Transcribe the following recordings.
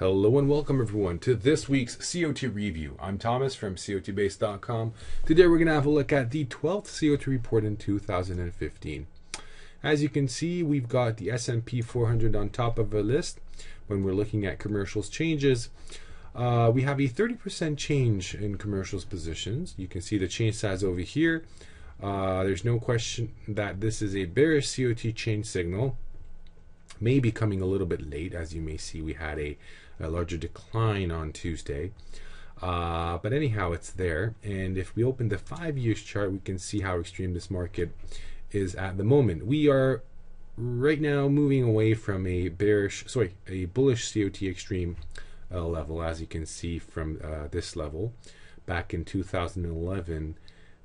Hello and welcome everyone to this week's COT review. I'm Thomas from COTbase.com. Today we're going to have a look at the 12th COT report in 2015. As you can see, we've got the S&P 400 on top of a list. When we're looking at commercials changes, we have a 30% change in commercials positions. You can see the change size over here. There's no question that this is a bearish COT change signal. Maybe coming a little bit late. As you may see, we had a larger decline on Tuesday, but anyhow, it's there. And if we open the 5 years chart, we can see how extreme this market is at the moment. We are right now moving away from a bullish COT extreme level, as you can see from this level back in 2011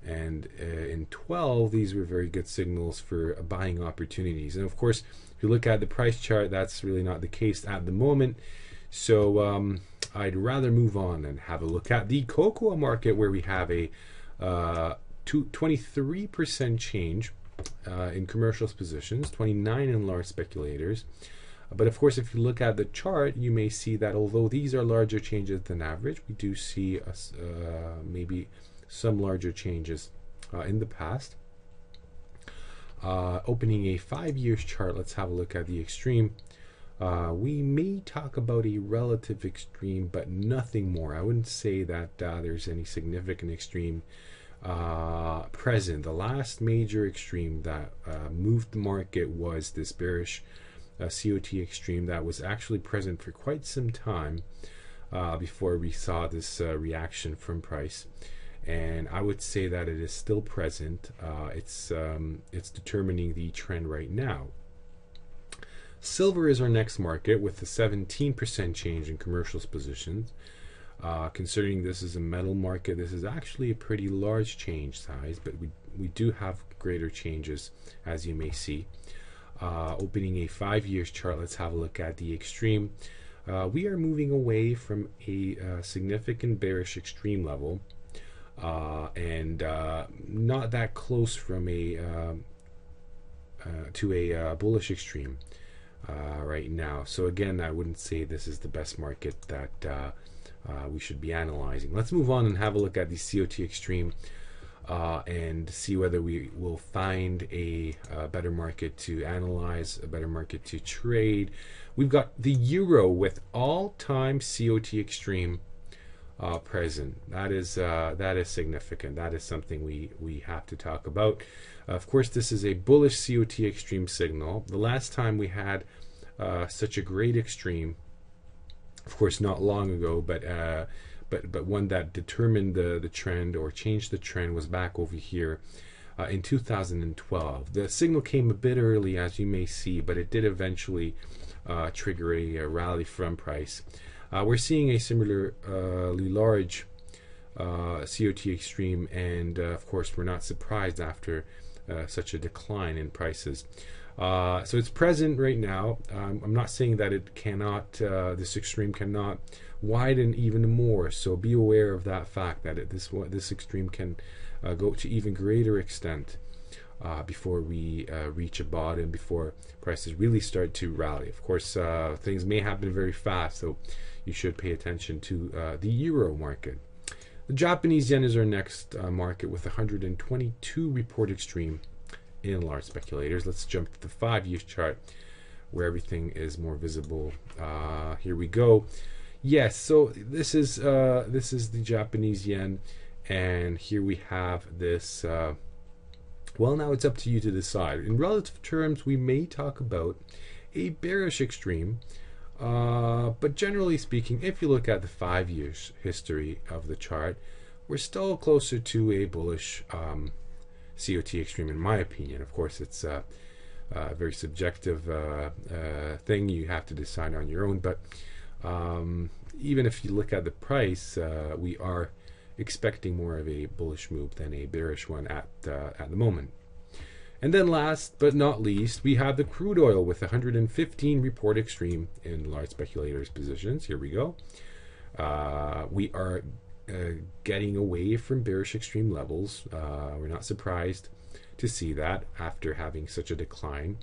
and in 12. These were very good signals for buying opportunities. And of course, if you look at the price chart, that's really not the case at the moment. So I'd rather move on and have a look at the cocoa market, where we have a 23% change in commercials positions, 29 in large speculators. But of course, if you look at the chart, you may see that although these are larger changes than average, we do see maybe some larger changes in the past. Opening a 5 years chart, let's have a look at the extreme. We may talk about a relative extreme, but nothing more. I wouldn't say that there's any significant extreme present. The last major extreme that moved the market was this bearish COT extreme that was actually present for quite some time before we saw this reaction from price. And I would say that it is still present. It's determining the trend right now. Silver is our next market with a 17% change in commercials positions. Considering this is a metal market, this is actually a pretty large change size, but we do have greater changes, as you may see. Opening a 5 years chart, let's have a look at the extreme. We are moving away from a significant bearish extreme level. And not that close from to a bullish extreme right now. So again, I wouldn't say this is the best market that we should be analyzing. Let's move on and have a look at the COT extreme and see whether we will find a better market to analyze, a better market to trade. We've got the euro with all-time COT extreme present. That is significant. That is something we have to talk about. Of course, this is a bullish COT extreme signal. The last time we had such a great extreme, of course, not long ago, but one that determined the trend or changed the trend, was back over here in 2012. The signal came a bit early, as you may see, but it did eventually trigger a rally from price. We're seeing a similarly large COT extreme, and of course we're not surprised after such a decline in prices. So it's present right now. I'm not saying that it cannot, this extreme cannot widen even more, so be aware of that fact, that this extreme can go to even greater extent before we reach a bottom, before prices really start to rally. Of course, things may happen very fast, so you should pay attention to the euro market. The Japanese yen is our next market with 122 report extreme in large speculators. Let's jump to the 5 years chart, where everything is more visible. Here we go. Yes, so this is the Japanese yen, and here we have this. Well, now it's up to you to decide. In relative terms, we may talk about a bearish extreme, but generally speaking, if you look at the 5 years history of the chart, we're still closer to a bullish COT extreme, in my opinion. Of course, it's a very subjective thing. You have to decide on your own, but even if you look at the price, we are expecting more of a bullish move than a bearish one at the moment. And then last but not least, we have the crude oil with 115 report extreme in large speculators positions. Here we go. We are getting away from bearish extreme levels. We're not surprised to see that after having such a decline.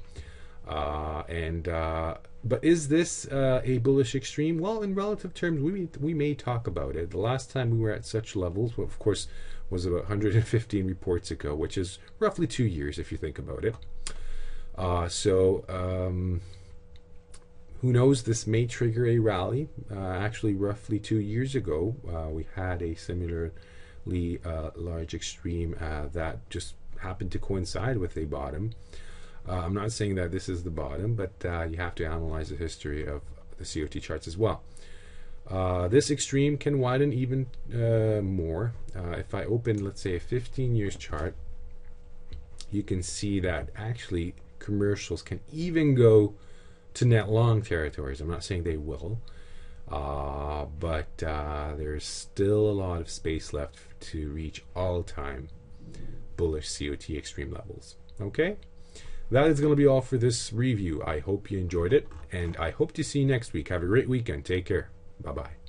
But is this a bullish extreme? Well, in relative terms, we may talk about it. The last time we were at such levels, well, of course, was about 115 reports ago, which is roughly 2 years if you think about it. Who knows? This may trigger a rally. Actually, roughly 2 years ago, we had a similarly large extreme that just happened to coincide with a bottom. I'm not saying that this is the bottom, but you have to analyze the history of the COT charts as well. This extreme can widen even more. If I open, let's say, a 15 years chart, you can see that actually commercials can even go to net long territories. I'm not saying they will, but there's still a lot of space left to reach all-time bullish COT extreme levels. Okay? That is going to be all for this review. I hope you enjoyed it, and I hope to see you next week. Have a great weekend. Take care. Bye-bye.